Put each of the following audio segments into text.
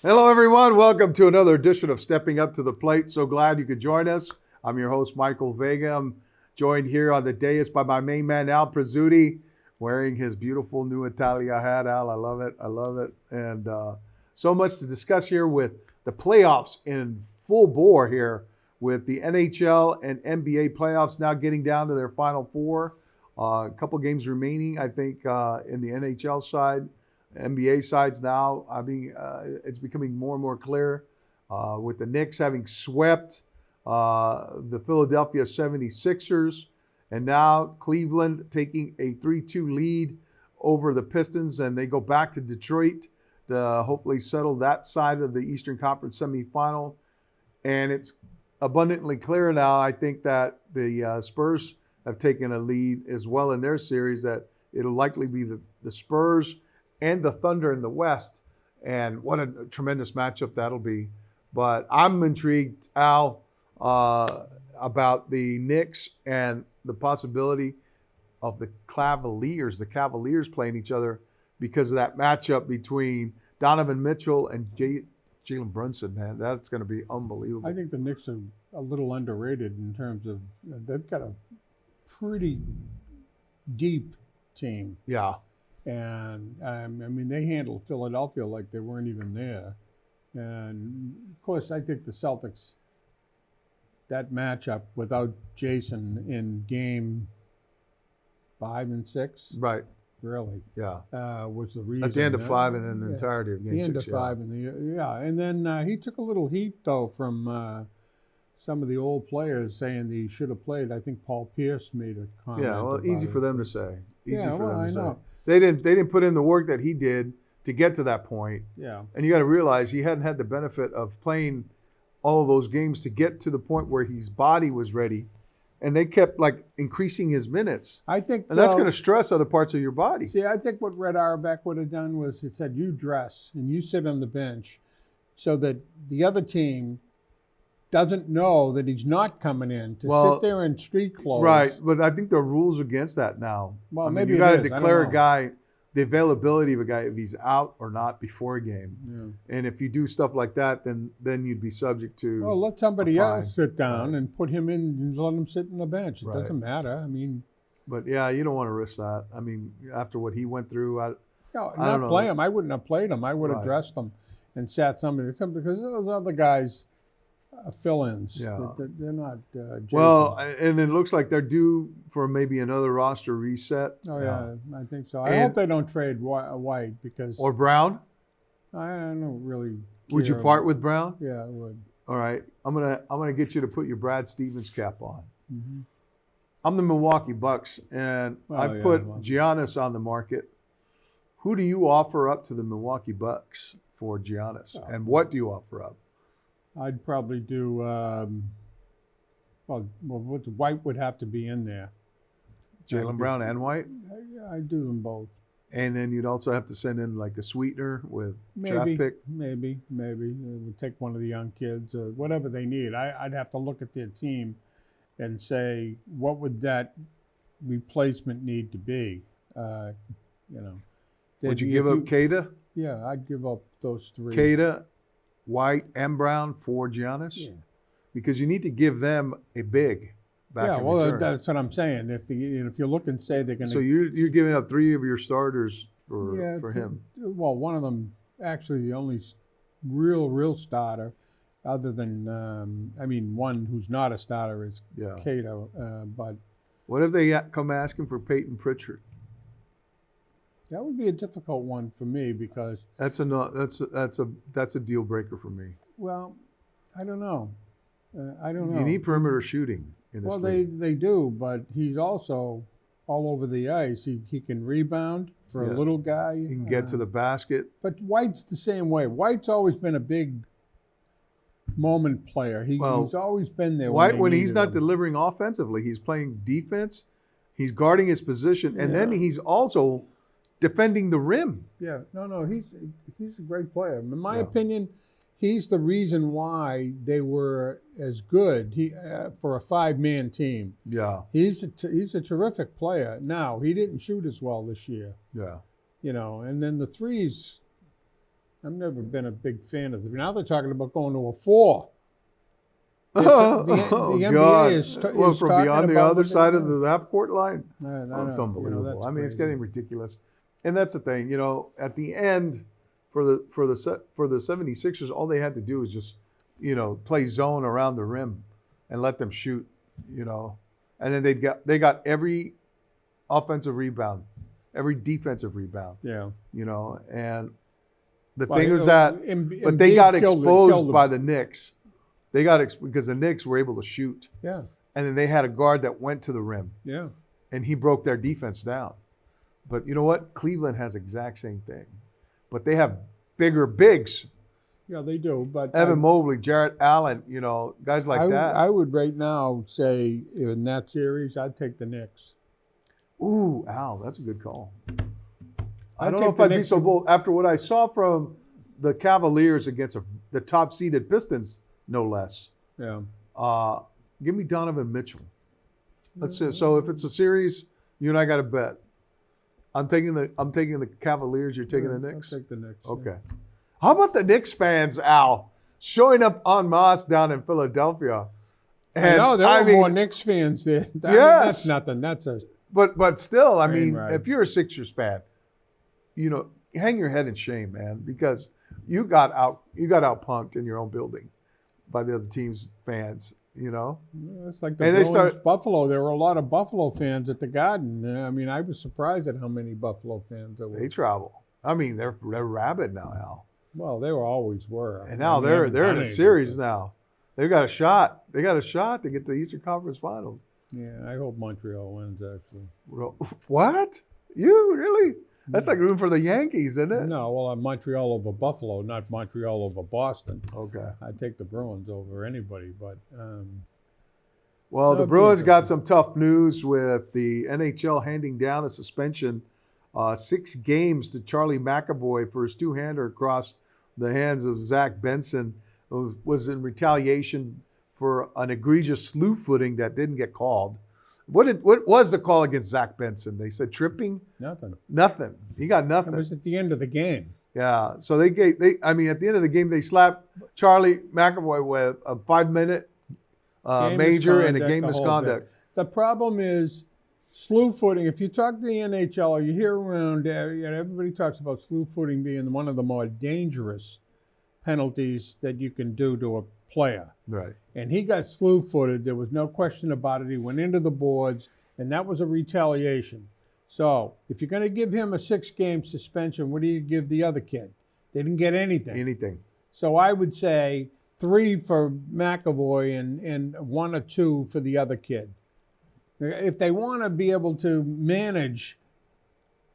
Hello, everyone. Welcome to another edition of Stepping Up to the Plate. So glad you could join us. I'm your host, Michael Vega. I'm joined here on the dais by my main man, Al Prezzuti, wearing his beautiful new Italia hat. Al, I love it. I love it. And so much to discuss here with the playoffs in full bore here with the NHL and NBA playoffs now getting down to their final four. A couple games remaining, I think, in the NHL side. NBA sides now, it's becoming more and more clear with the Knicks having swept the Philadelphia 76ers, and now Cleveland taking a 3-2 lead over the Pistons, and they go back to Detroit to hopefully settle that side of the Eastern Conference semifinal. And it's abundantly clear now, I think, that the Spurs have taken a lead as well in their series, that it'll likely be the Spurs and the Thunder in the West. And what a tremendous matchup that'll be. But I'm intrigued, Al, about the Knicks and the possibility of the Cavaliers playing each other because of that matchup between Donovan Mitchell and Jalen Brunson, man. That's going to be unbelievable. I think the Knicks are a little underrated in terms of they've got a pretty deep team. Yeah. And I mean, they handled Philadelphia like they weren't even there. And of course, I think the Celtics, that matchup without Jason in game 5 and 6, Right. really, Yeah. Was the reason. At the end of 5 and then the entirety of game 6. The end of 5 and then he took a little heat though from some of the old players saying that he should have played. I think Paul Pierce made a comment. Yeah, well, easy for them to say. I know. They didn't put in the work that he did to get to that point. Yeah. And you got to realize he hadn't had the benefit of playing all of those games to get to the point where his body was ready. And they kept like increasing his minutes. I think, and that's going to stress other parts of your body. See, I think what Red Auerbach would have done was it said you dress and you sit on the bench so that the other team doesn't know that he's not coming in to sit there in street clothes. Right, but I think there are rules against that now. Well, maybe you got to declare a guy, the availability of a guy, if he's out or not before a game. Yeah. And if you do stuff like that, then you'd be subject to. Well, let somebody else sit down and put him in and let him sit on the bench. It doesn't matter. I mean. But yeah, you don't want to risk that. I mean, after what he went through, I don't know. Play him. I wouldn't have played him. I would have dressed him and sat somebody because those other guys. Fill-ins. Yeah. They're not. Well, and it looks like they're due for maybe another roster reset. Oh yeah, I think so. I hope they don't trade White because. Or Brown. I don't really. Would you part with Brown? Yeah, I would. All right, I'm gonna get you to put your Brad Stevens cap on. Mm-hmm. I'm the Milwaukee Bucks, and I put Giannis on the market. Who do you offer up to the Milwaukee Bucks for Giannis, and what do you offer up? I'd probably do, White would have to be in there. Jaylen Brown and White? I'd do them both. And then you'd also have to send in like a sweetener with draft pick? Maybe. We'd take one of the young kids or whatever they need. I'd have to look at their team and say, what would that replacement need to be? Would you give up Kata? Yeah, I'd give up those 3. Kata, White, and Brown for Giannis? Yeah. Because you need to give them a big back in return. That's what I'm saying. If you look and say they're going to... So you're giving up 3 of your starters for him. Well, one of them, actually the only real starter, other than, one who's not a starter is Cato. But what if they come asking for Peyton Pritchard? That would be a difficult one for me because that's a deal breaker for me. Well, I don't know. You need perimeter shooting in this league. Well, they do, but he's also all over the ice. He can rebound for a little guy. He can get to the basket. But White's the same way. White's always been a big moment player. He's always been there. White, when he's not delivering offensively, he's playing defense. He's guarding his position, and then he's also defending the rim. Yeah, no, he's a great player. In my opinion, he's the reason why they were as good for a 5-man team. Yeah. He's a terrific player. Now, he didn't shoot as well this year. Yeah. And then the threes, I've never been a big fan of it. Now they're talking about going to a 4. The NBA God! is Well, is from talking beyond the about other what they're side of doing. the half court line. I Oh, know, it's unbelievable. that's I mean, it's crazy. getting ridiculous. And that's the thing, at the end for the 76ers, all they had to do was just, play zone around the rim and let them shoot, And then they got every offensive rebound, every defensive rebound, Yeah. and the Well, thing was that but they Embiid got killed exposed them. by the Knicks. They got because the Knicks were able to shoot. Yeah. And then they had a guard that went to the rim. Yeah. And he broke their defense down. But you know what? Cleveland has the exact same thing. But they have bigger bigs. Yeah, they do. But Evan Mobley, Jarrett Allen, guys like that. I would right now say in that series, I'd take the Knicks. Ooh, Al, that's a good call. I I'd don't know take if the I'd be Knicks so and- bold. After what I saw from the Cavaliers against the top-seeded Pistons, no less. Yeah. Give me Donovan Mitchell. Let's see. So if it's a series, you and I got to bet. I'm taking the Cavaliers. You're taking the Knicks. I'll take the Knicks. yeah. Okay. How about the Knicks fans, Al, showing up en masse down in Philadelphia? I know there were more Knicks fans there. I mean, Yes. that's nothing. That's a But still, I Train mean, ride. if you're a Sixers fan, hang your head in shame, man, because you got out punked in your own building by the other team's fans. It's like the And they Bruins, start- Buffalo. There were a lot of Buffalo fans at the Garden. I mean, I was surprised at how many Buffalo fans there were. They travel. I mean, they're rabid now, Al. Well, they always were. And now I mean, they they're haven't in done a anything, series but- now. They got a shot. They got a shot to get to the Eastern Conference Finals. Yeah, I hope Montreal wins. Actually, What? You really? That's like room for the Yankees, isn't it? no. Well, I'm Montreal over Buffalo, not Montreal over Boston. Okay. I'd take the Bruins over anybody, but Well, the That'd be Bruins got interesting. some tough news with the NHL handing down a suspension, 6 games to Charlie McAvoy for his two-hander across the hands of Zach Benson. It was in retaliation for an egregious slew footing that didn't get called. What was the call against Zach Benson? They said tripping? nothing. Nothing. He got It nothing. was at the end of the game. Yeah. So at the end of the game, they slapped Charlie McAvoy with a 5-minute Game major and a misconduct, game the whole misconduct. bit. The problem is slew footing. If you talk to the NHL or you hear around, everybody talks about slew footing being one of the more dangerous penalties that you can do to a player. Right. And he got slew footed. There was no question about it. He went into the boards, and that was a retaliation. So if you're going to give him a 6-game suspension, what do you give the other kid? They didn't get anything. Anything. So I would say 3 for McAvoy and 1 or 2 for the other kid. If they want to be able to manage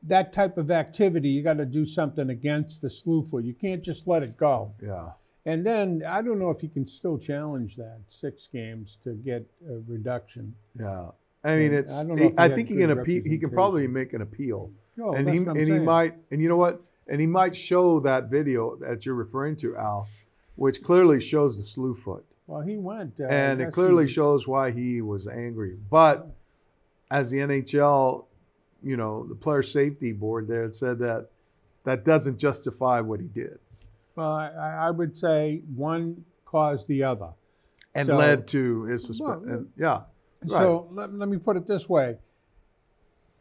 that type of activity, you got to do something against the slew foot. You can't just let it go. Yeah. And then I don't know if you can still challenge that 6 games to get a reduction. Yeah. I mean, And I don't know if he I had think he good can appeal. He can probably make an appeal, No, and that's he what I'm and he saying. might. And you know what? And he might show that video that you're referring to, Al, which clearly shows the slew foot, Well, he went. and yes, it clearly he- shows why he was angry. But as the NHL, the player safety board there said that doesn't justify what he did, Well, I would say one caused the other. and So- led to his suspension. Yeah. Right. So let me put it this way.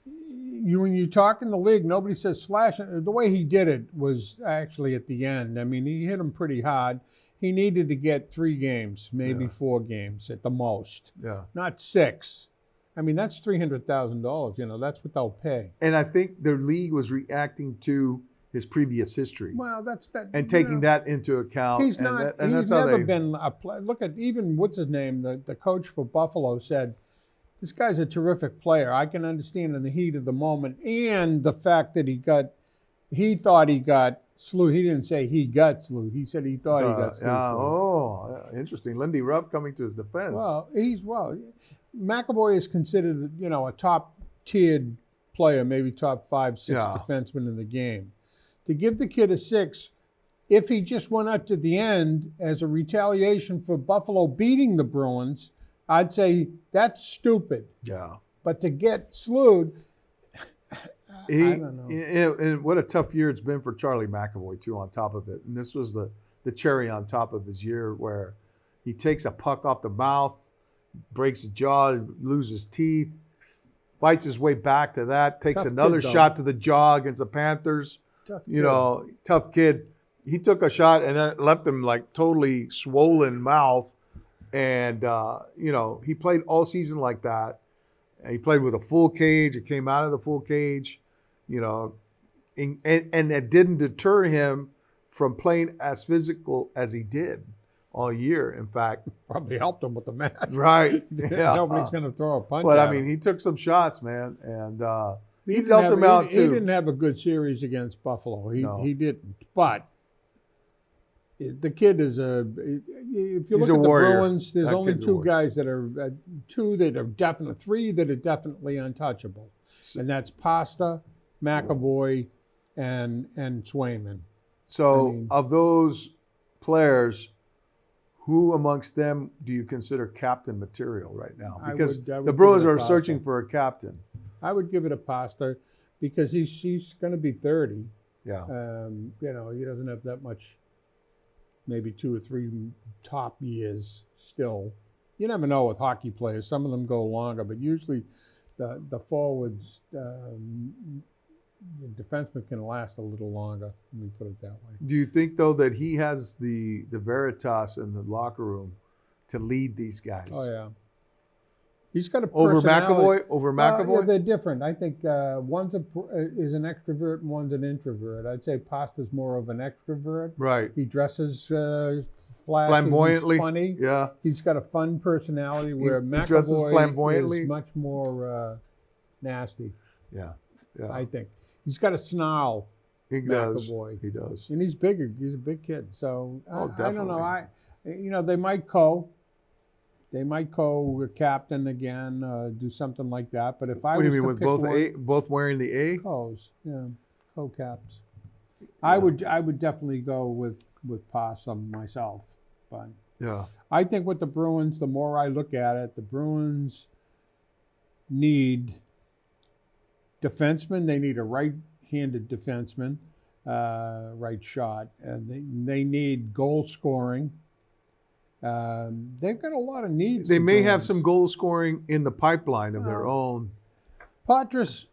When you talk in the league, nobody says slash. The way he did it was actually at the end. I mean, he hit him pretty hard. He needed to get 3 games, maybe Yeah. 4 games at the most, Yeah. not 6. I mean, that's $300,000. That's without pay. And I think the league was reacting to his previous history. Well, that's that. And taking that into account. He's and not. that- and He's that's how never they, been a play. Look at even what's his name, the coach for Buffalo said, "This guy's a terrific player. I can understand in the heat of the moment and the fact that he thought he got slew. He didn't say he got slew. He said he thought he got slew. yeah, for it. oh, interesting. Lindy Ruff coming to his defense. Well, McAvoy is considered a top tiered player, maybe top 5, 6 Yeah. defenseman in the game. To give the kid a 6, if he just went up to the end as a retaliation for Buffalo beating the Bruins, I'd say that's stupid. Yeah. But to get slewed, I don't know. And what a tough year it's been for Charlie McAvoy too. On top of it, and this was the cherry on top of his year, where he takes a puck off the mouth, breaks a jaw, loses teeth, fights his way back to that, takes Tough another kid, though. shot to the jaw against the Panthers. Tough You kid. know, tough kid. He took a shot and it left him like totally swollen mouth. And, you know, he played all season like that. And he played with a full cage. It came out of the full cage, you know, and it didn't deter him from playing as physical as he did all year. In fact, Probably helped him with the match. right. Yeah. Nobody's going to throw a punch But at I mean, him. he took some shots, man. And he didn't dealt have- him out He too. didn't have a good series against Buffalo. No. He didn't. But the kid is a. If you He's look a at the warrior. Bruins, there's That only kid's a two warrior. guys that are three that are definitely untouchable, and that's Pasta, McAvoy, and Swayman. So, I mean- of those players, who amongst them do you consider captain material right now? I Because would- I would the give Bruins it a are Pasta. searching for a captain. I would give it a Pasta because he's going to be 30. Yeah. You know, he doesn't have that much, maybe 2 or 3 top years still. You never know with hockey players. Some of them go longer, but usually the forwards, the defenseman can last a little longer. Let me put it that way. Do you think, though, that he has the veritas in the locker room to lead these guys? Oh yeah, he's got a Over personality. McAvoy? Over Well, McAvoy? yeah, they're different. I think one's is an extrovert and one's an introvert. I'd say Pasta's more of an extrovert. Right. He dresses flashy, Flamboyantly. he's funny. Yeah. He's got a fun personality where he dresses McAvoy flamboyantly. is much more nasty, Yeah. Yeah. I think. He's got a snarl, he does. McAvoy. He does. And he's bigger. He's a big kid. So Oh, I don't know. definitely. They might co captain again, do something like that. But if I What do was you mean, to with pick one, both wearing the A? co's, yeah, co-caps. I would definitely go with Possum myself. But Yeah. I think with the Bruins, the more I look at it, the Bruins need defensemen. They need a right-handed defenseman, right shot, and they need goal scoring. They've got a lot of needs. They the may have Bruins. some goal scoring in the pipeline of their Well, own. Patras,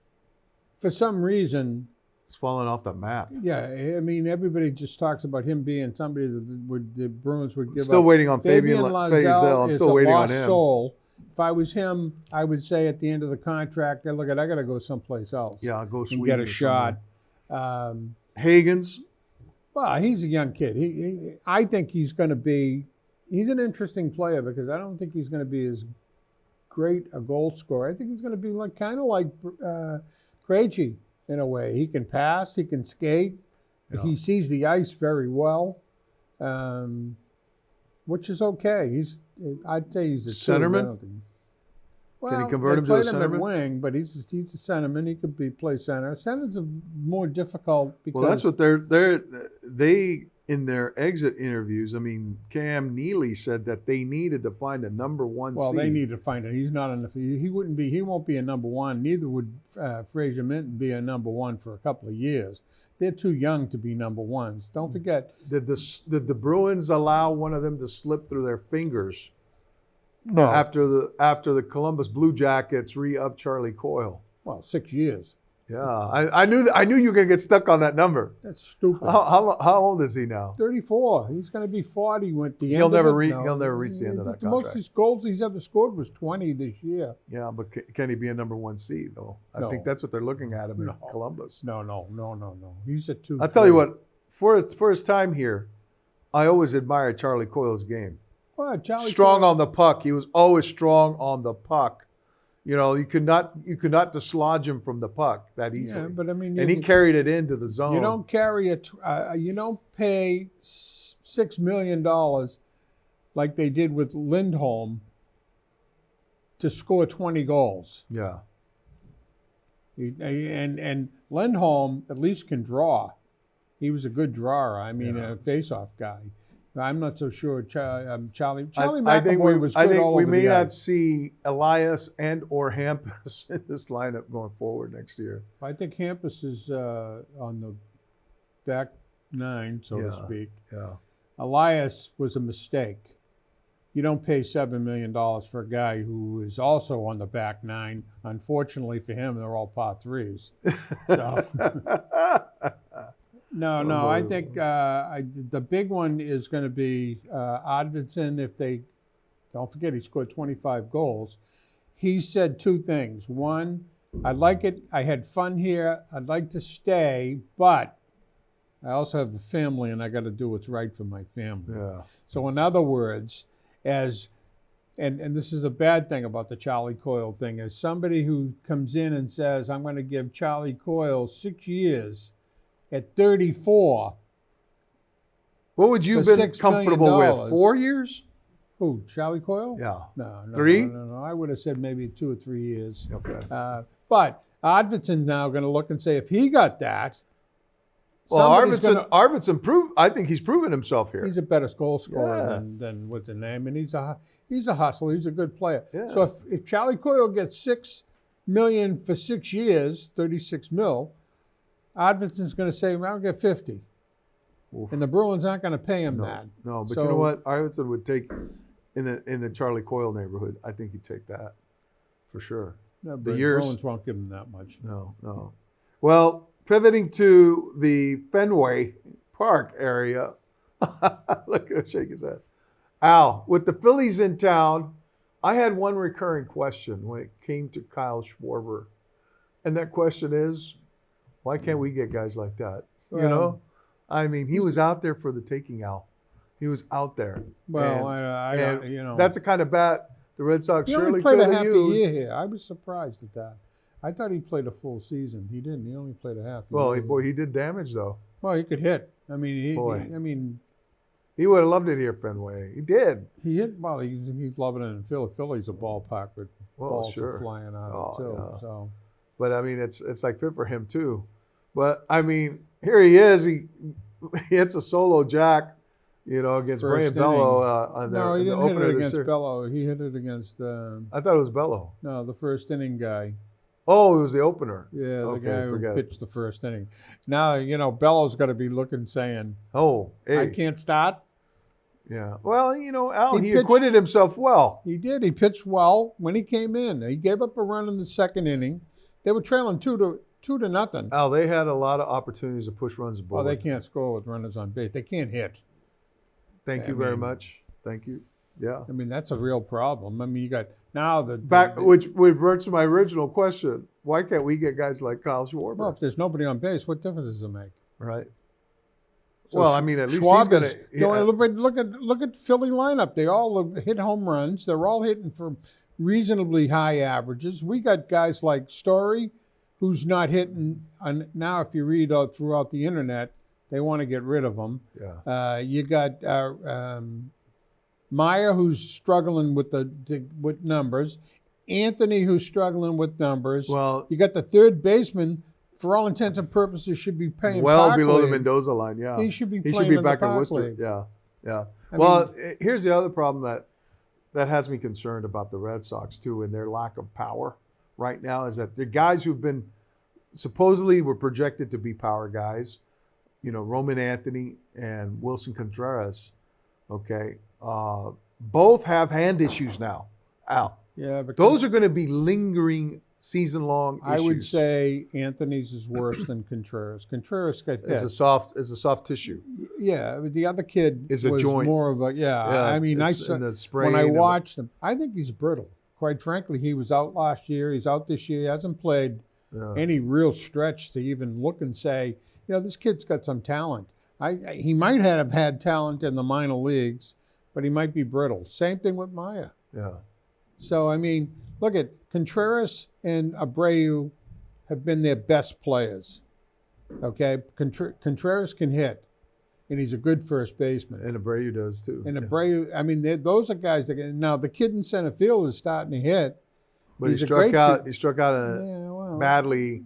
for some reason, It's fallen off the map. yeah. I mean, everybody just talks about him being somebody that the Bruins would give Still up. waiting on Fabian Lazelle. I'm is still a waiting on lost him. soul. If I was him, I would say at the end of the contract, "Hey, look, I got to go someplace else Yeah, I'll go and Sweden get a or shot." somewhere. Hagens. Well, he's a young kid. I think he's going to be. He's an interesting player because I don't think he's going to be as great a goal scorer. I think he's going to be kind of like Krejci in a way. He can pass, he can skate, Yeah. he sees the ice very well, which is okay. I'd say he's a Centerman? Two. I don't think- Can he Well, convert they him to a played him at centerman? wing, but he's a centerman. He could play center. Centers are more difficult because Well, that's what they in their exit interviews. I mean, Cam Neely said that they needed to find a number one Well, seed. they need to find it. He's not enough. He wouldn't be. He won't be a number one. Neither would Fraser Minton be a number one for a couple of years. They're too young to be number ones. Don't forget. Did the Bruins allow one of them to slip through their fingers No. after the Columbus Blue Jackets re-upped Charlie Coyle? Well, 6 years. Yeah, I knew you were gonna get stuck on that number. That's stupid. How old is he now? 34. He's going to be 40 when the He'll end never of it. reach- No. he'll never reach the end of that The most contract. goals he's ever scored was 20 this year. Yeah, but can he be a number one seed though? I No. think that's what they're looking at him in No. Columbus. No. He's a 2. I'll tell you what. For his time here, I always admired Charlie Coyle's game. Well, Charlie Strong Coyle- on the puck. He was always strong on the puck. You know, you could not dislodge him from the puck that easily. Yeah, but I mean, And he carried it into the zone. You don't carry you don't pay $6 million like they did with Lindholm to score 20 goals. Yeah. And Lindholm at least can draw. He was a good drawer. I mean, Yeah. a face-off guy. I'm not so sure. Charlie I think McAvoy was good all we over may the not ice. see Elias and or Hampus in this lineup going forward next year. I think Hampus is on the back nine, so to Yeah. speak. Yeah. Elias was a mistake. You don't pay $7 million for a guy who is also on the back nine. Unfortunately for him, they're all par threes. So, no, I think the big one is going to be Odvidson. If they don't forget, he scored 25 goals. He said two things. One, I like it. I had fun here. I'd like to stay, but I also have a family, and I got to do what's right for my family. Yeah. So, in other words, and this is a bad thing about the Charlie Coyle thing, as somebody who comes in and says, I'm going to give Charlie Coyle 6 years at 34. What would you have For been $6 comfortable million. with? 4 years? Who, Charlie Coyle? Yeah. No. 3? No. I would have said maybe 2 or 3 years. Okay. But Odvidson's now going to look and say, if he got that, Well, somebody's Arvidsson proved. I think he's proven himself here. he's a better goal scorer Yeah. than what's the name, and he's a hustler. He's a good player. Yeah. So if Charlie Coyle gets $6 million for 6 years, $36 million, Odvidson's going to say, well, I'll get 50, Oof. and the Bruins aren't going to pay him that. No, but So- you know what? Arvidsson would take in the Charlie Coyle neighborhood. I think he'd take that for sure. No, The but years. Bruins won't give him that much. No. Well, pivoting to the Fenway Park area. Look at him shake his head. Al, with the Phillies in town, I had one recurring question when it came to Kyle Schwarber. And that question is, why can't we get guys like that? You Well, know? I mean, he was out there for the taking, Al. He was out there. Well, And you know, that's the kind of bat the Red Sox he surely only played could a have half used. a year here. I was surprised at that. I thought he played a full season. He didn't. He only played a half. Well, year. he did damage, though. Well, he could hit. I mean, Boy. he He would have loved it here at Fenway. He did. hit. Well, he's loving it in Philly. Philly's a ballpark with Well, balls sure. are flying out Oh, of it too. yeah. So But I mean, it's like fit for him too. But I mean, here he is. He hits a solo jack, against First Brian Bello on no, he the didn't hit opener it of the against series. Bello. He hit it against I thought it was Bello. no, the first inning guy. Oh, it was the opener. Yeah, the Okay, guy who forget it. pitched the first inning. Now Bello's got to be looking, saying, Oh, hey. "I can't start." Yeah. Well, Al, He he pitched- acquitted himself well. He did. He pitched well when he came in. He gave up a run in the second inning. They were trailing 2-0. Al, they had a lot of opportunities to push runs Well, aboard. they can't score with runners on base. They can't hit. Thank you I very mean- much. Thank you. Yeah. I mean, that's a real problem. I mean, you got now Back, which reverts to my original question: why can't we get guys like Kyle Schwarber? well, if there's nobody on base, what difference does it make? Right. So Well, I mean, at least Schwarber's he's going going. Look at Philly lineup. They all hit home runs. They're all hitting for reasonably high averages. We got guys like Story, who's not hitting. Now, if you read out throughout the internet, they want to get rid of him. Yeah. You got Meyer, who's struggling with with numbers. Anthony, who's struggling with numbers. Well, You got the third baseman, for all intents and purposes, should be paying well Park below the League. Mendoza line. Yeah. He should be He playing should be in back the in Park Worcester. League. Yeah. I Well, here's the other problem that has me concerned about the Red Sox too, and their lack of power right now is that the guys who've been supposedly were projected to be power guys, Roman Anthony and Wilson Contreras, okay, both have hand issues now. Al, Yeah, but those are going to be lingering season-long issues. I would say Anthony's is worse than Contreras. Contreras got hit. as a soft tissue. Yeah, but the other kid Is a was joint. more of a I mean, I it's saw, in the sprain when I and the- watched him, I think he's brittle. Quite frankly, he was out last year. He's out this year. He hasn't played Yeah. any real stretch to even look and say, this kid's got some talent. He might have had talent in the minor leagues, but he might be brittle. Same thing with Maya. Yeah. So, I mean, look at Contreras and Abreu have been their best players. Okay? Contreras can hit, and he's a good first baseman. And Abreu does too. And Yeah. Abreu, I mean, those are guys that can. Now, the kid in center field is starting to hit. But he's he a great struck out. kid. He struck out Yeah, well, badly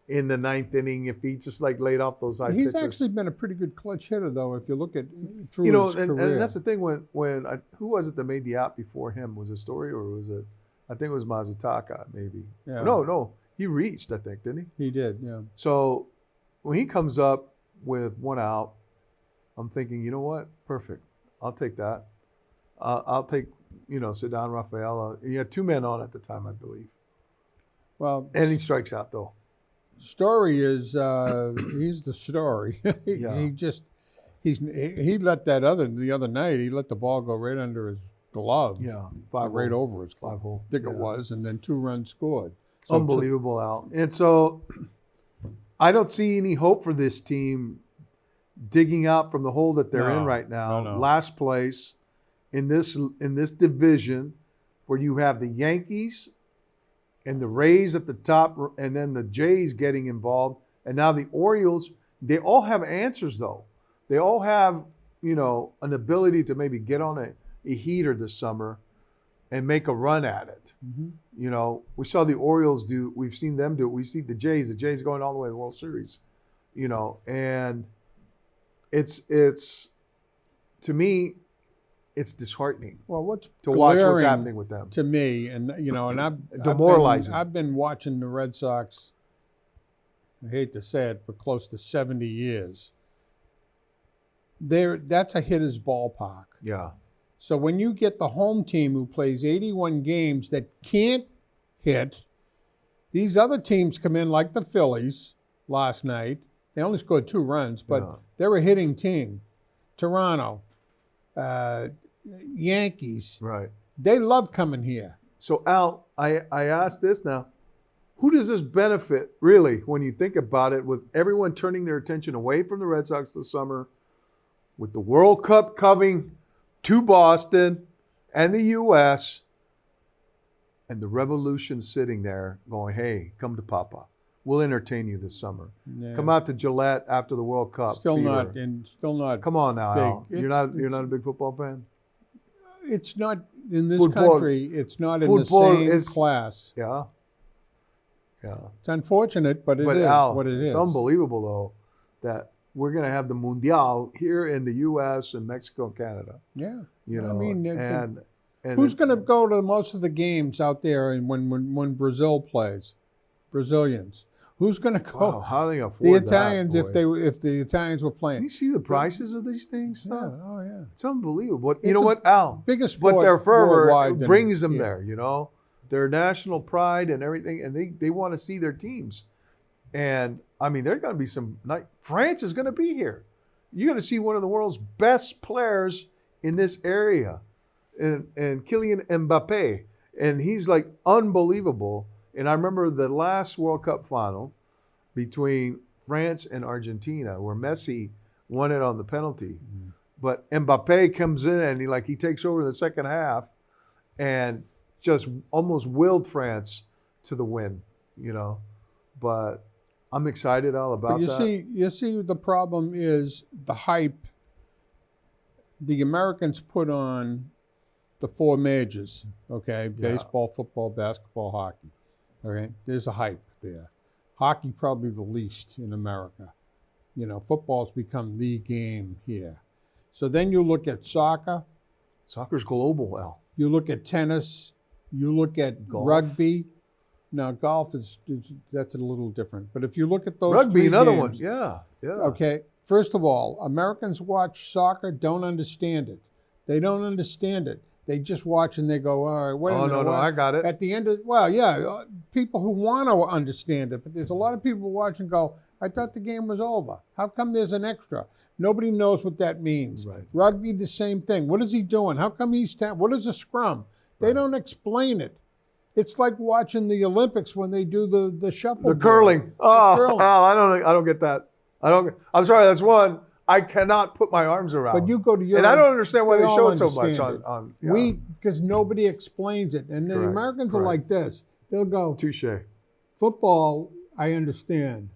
in the ninth inning if he just like laid off those high He's pitches. actually been a pretty good clutch hitter, though, if you look at through You know, his career. and that's the thing who was it that made the app before him? Was it Story or was it? I think it was Mazutaka, maybe. Yeah. No, he reached, I think, didn't he? He did, yeah. So when he comes up with one out, I'm thinking, you know what? Perfect. I'll take that. I'll take, Cedar Rafaela. He had two men on at the time, I believe. Well, And he strikes out, though. Story is he's the story. Yeah. He let the other night. He let the ball go right under his glove. Yeah, right over his glove. 5-hole. I think it was, and then 2 runs scored. So Unbelievable, Al. And so I don't see any hope for this team digging out from the hole that they're in right now. No. Last place in this division, where you have the Yankees and the Rays at the top, and then the Jays getting involved, and now the Orioles. They all have answers, though. They all have, an ability to maybe get on a heater this summer and make a run at it. Mm-hmm. We saw the Orioles do. We've seen them do it. We see the Jays. The Jays going all the way to the World Series. And it's to me, it's disheartening. Well, what's to watch what's glaring happening with them to me, and I've demoralizing. I've been watching the Red Sox. I hate to say it, for close to 70 years. That's a hitter's ballpark. Yeah. So when you get the home team who plays 81 games that can't hit, these other teams come in like the Phillies last night. They only scored 2 runs, but they're a hitting team. Toronto, Yankees. Right. They love coming here. So Al, I ask this now. Who does this benefit really when you think about it, with everyone turning their attention away from the Red Sox this summer, with the World Cup coming to Boston and the U.S., and the Revolution sitting there going, hey, come to Papa. We'll entertain you this summer. Yeah. Come out to Gillette after the World Cup. Still fever. not. Come on now, big. Al. You're not a big football fan? It's not in this Football- country. It's not in football the same class. Yeah. Yeah. It's unfortunate, but it is Al, what it is. it's unbelievable, though, that we're going to have the Mundial here in the U.S. and Mexico and Canada. Yeah. I mean, and who's going to go to most of the games out there and when Brazil plays? Brazilians. Who's going to go? Wow, how do they afford The Italians, that, boy? if the Italians were Can playing. you see the prices of these things? Yeah. Oh yeah. It's unbelievable. You It's know a what, Al? Biggest sport But their fervor worldwide than- brings them yeah. there, Their national pride and everything, and they want to see their teams. And, I mean, there's going to be some night. France is going to be here. You're going to see one of the world's best players in this area, and Kylian Mbappe. And he's, like, unbelievable. And I remember the last World Cup final between France and Argentina, where Messi won it on the penalty. Mm-hmm. But Mbappe comes in and he takes over in the second half and just almost willed France to the win, But I'm excited all about that. You see, the problem is the hype. The Americans put on the 4 majors, okay? Yeah. Baseball, football, basketball, hockey. Okay, there's a hype there. Hockey probably the least in America. Football's become the game here. So then you look at soccer. Soccer's global, Al. You look at tennis. You look at Golf. rugby. Now, golf that's a little different. But if you look at those Rugby, 3 another games, one. Yeah. Okay, first of all, Americans watch soccer, don't understand it. They don't understand it. They just watch and they go, all right, wait a minute. No, I got it. At the end of, people who want to understand it, but there's a lot of people who watch and go, I thought the game was over. How come there's an extra? Nobody knows what that means. Right. Rugby, the same thing. What is he doing? How come what is a scrum? They don't explain it. It's like watching the Olympics when they do the shuffle. The curling. Oh, curling. Al, I don't get that. I'm sorry, that's one I cannot put my arms around. But you go to Europe, and I don't understand why they all show it so much understand it. on because nobody explains it. And the Correct, Americans are correct. like this. They'll go, touche. football, I understand.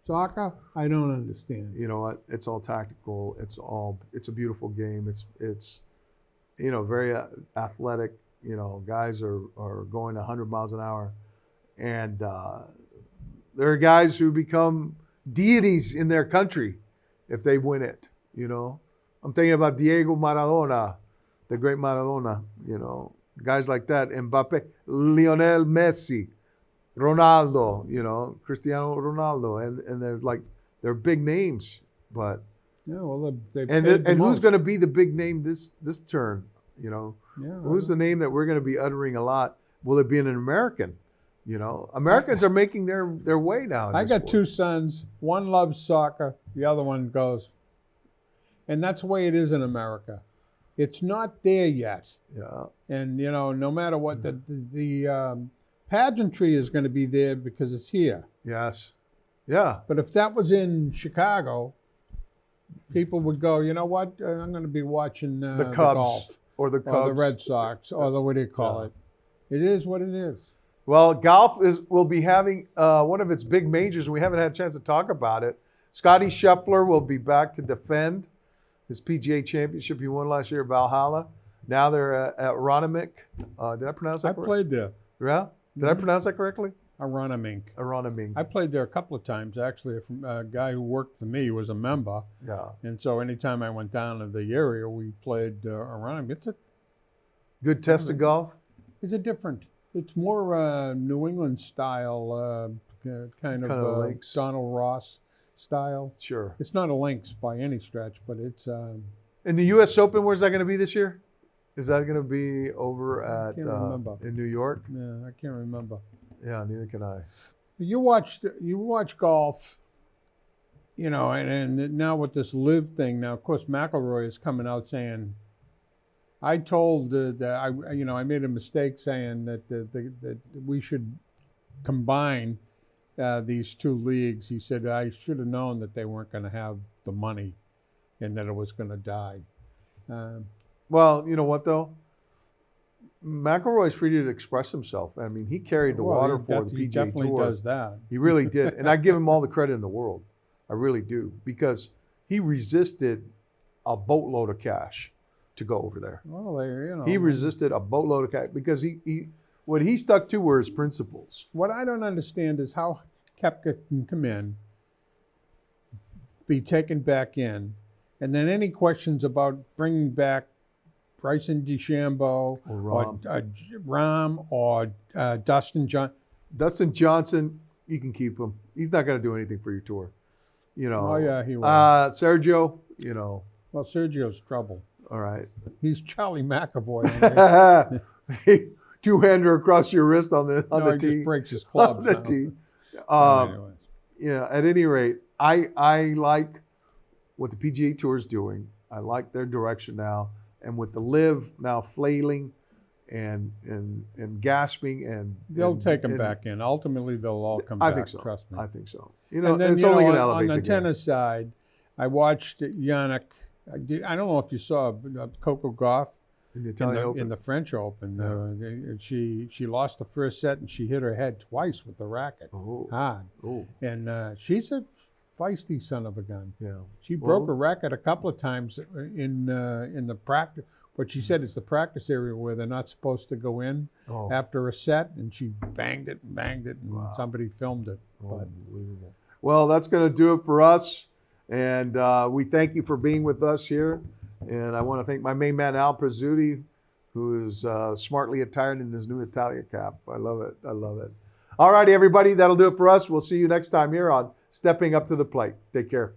Soccer, I don't understand. You know what? It's all tactical. It's a beautiful game. It's very athletic. Guys are going 100 miles an hour, and there are guys who become deities in their country if they win it, you know. I'm thinking about Diego Maradona, the great Maradona, you know, guys like that. Mbappe, Lionel Messi, Ronaldo, you know, Cristiano Ronaldo, and they're big names, but Yeah, well, they and paid the who's most. going to be the big name this turn? You know, Yeah, who's the name that we're going to be uttering a lot? Will it be an American? You know, Americans are making their way now. In I this got sport. two sons. One loves soccer. The other one goes. And that's the way it is in America. It's not there yet. Yeah, And, you know, no matter what, the pageantry is going to be there because it's here. yes, yeah, But if that was in Chicago, people would go, you know what, I'm going to be watching the the Cubs golf or the Cubs. or the Red Sox or the, what do you call it? It is what it is. Well, golf will be having one of its big majors. We haven't had a chance to talk about it. Scotty Scheffler will be back to defend his PGA championship he won last year at Valhalla. Now they're at Ronimink. Did I pronounce that I correctly? played there. Yeah? Did I pronounce that correctly? Aronimink. Ronimink. I played there a couple of times, actually. A guy who worked for me was a member. Yeah. And so anytime I went down to the area, we played around. Good test of golf? It's a different. It's more New England style, kind of links. Donald Ross style. Sure. It's not a links by any stretch, but it's. In the U.S. Open, where's that going to be this year? Is that going to be over at can't remember. in New York? Yeah, I can't remember. Yeah, neither can I. You watch golf, you know, and now with this live thing now, of course, McIlroy is coming out saying, I told that I made a mistake saying that we should combine these two leagues. He said I should have known that they weren't going to have the money, and that it was going to die. Well, you know what though? McIlroy's free to express himself. I mean, he carried the water for the PGA he definitely Tour. does that. He really did. And I give him all the credit in the world. I really do. Because he resisted a boatload of cash to go over there. Well, He resisted a boatload of cash because what he stuck to were his principles. What I don't understand is how Koepka can come in, be taken back in, and then any questions about bringing back Bryson DeChambeau or Rahm or Dustin Johnson. Dustin Johnson, you can keep him. He's not going to do anything for your tour. You know. Oh, yeah, he will. Sergio, you know. Well, Sergio's trouble. All right. He's Charlie McAvoy. Two-hander across your wrist on the he tee. just breaks his clubs On the now. tee. Anyways. Yeah, at any rate, I like what the PGA Tour is doing. I like their direction now. And with the live now flailing and gasping and They'll take him back in. Ultimately, they'll all come I back. think so. Trust me. I think so. You know, And then, it's only going to on elevate the the game. tennis side, I watched Yannick. I don't know if you saw Coco Gauff In the Italian Open. in the French Open. She lost the first set and she hit her head twice with the racket hard. Oh, And she's a feisty son of a gun. yeah. She broke a racket a couple of times in the practice. But she said it's the practice area where they're not supposed to go in after a set, and she banged it, and somebody filmed it. But Unbelievable. Well, that's going to do it for us. And we thank you for being with us here. And I want to thank my main man, Al Prizzuti, who is smartly attired in his new Italia cap. I love it. I love it. All righty, everybody. That'll do it for us. We'll see you next time here on Stepping Up to the Plate. Take care.